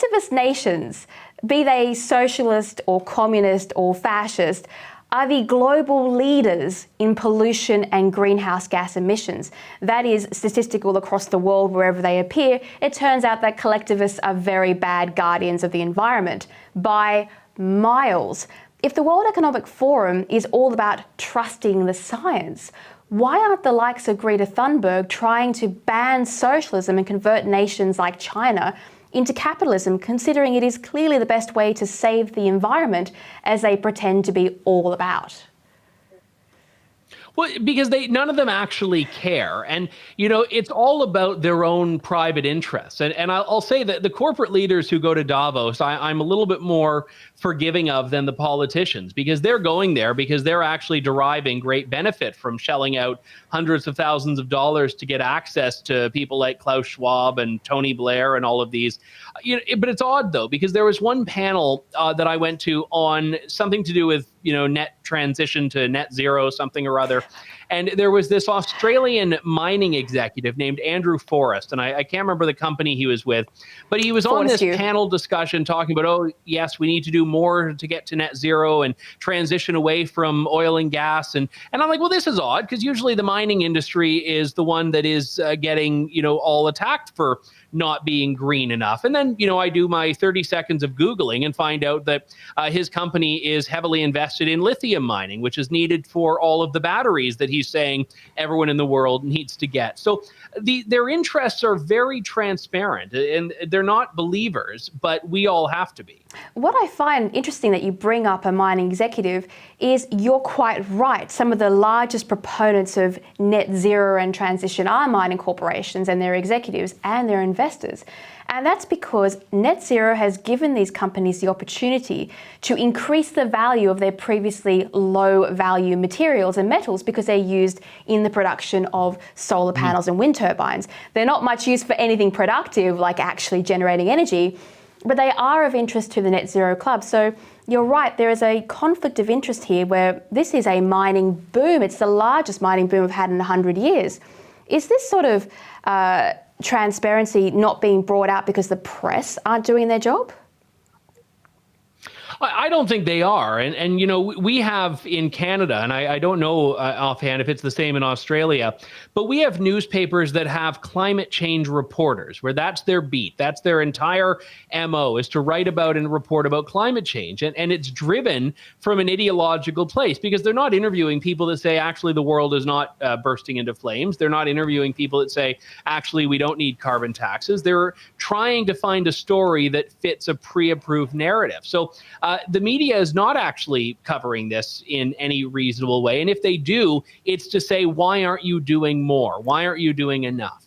collectivist nations, be they socialist or communist or fascist, are the global leaders in pollution and greenhouse gas emissions. That is statistical across the world wherever they appear. It turns out that collectivists are very bad guardians of the environment by miles. If the World Economic Forum is all about trusting the science, why aren't the likes of Greta Thunberg trying to ban socialism and convert nations like China into capitalism, considering it is clearly the best way to save the environment, as they pretend to be all about? Well, because none of them actually care. And, it's all about their own private interests. And I'll say that the corporate leaders who go to Davos, I'm a little bit more forgiving of than the politicians, because they're going there because they're actually deriving great benefit from shelling out hundreds of thousands of dollars to get access to people like Klaus Schwab and Tony Blair and all of these. But it's odd, though, because there was one panel that I went to on something to do with, net transition to net zero, something or other. And there was this Australian mining executive named Andrew Forrest, and I can't remember the company he was with, but he was on this panel discussion talking about, oh, yes, we need to do more to get to net zero and transition away from oil and gas. And I'm like, well, this is odd, because usually the mining industry is the one that is getting, all attacked for not being green enough. And then, I do my 30 seconds of Googling and find out that his company is heavily invested in lithium mining, which is needed for all of the batteries that he's saying everyone in the world needs to get. So their interests are very transparent, and they're not believers, but we all have to be. What I find interesting that you bring up a mining executive is you're quite right. Some of the largest proponents of net zero and transition are mining corporations and their executives and their investors. And that's because net zero has given these companies the opportunity to increase the value of their previously low value materials and metals, because they're used in the production of solar panels and wind turbines. They're not much used for anything productive, like actually generating energy, but they are of interest to the Net Zero Club. So you're right, there is a conflict of interest here where this is a mining boom. It's the largest mining boom we've had in 100 years. Is this sort of transparency not being brought out because the press aren't doing their job? I don't think they are. And we have in Canada, and I don't know offhand if it's the same in Australia, but we have newspapers that have climate change reporters, where that's their beat. That's their entire MO, is to write about and report about climate change. And it's driven from an ideological place, because they're not interviewing people that say, actually, the world is not bursting into flames. They're not interviewing people that say, actually, we don't need carbon taxes. They're trying to find a story that fits a pre-approved narrative. So the media is not actually covering this in any reasonable way. And if they do, it's to say, why aren't you doing more? Why aren't you doing enough?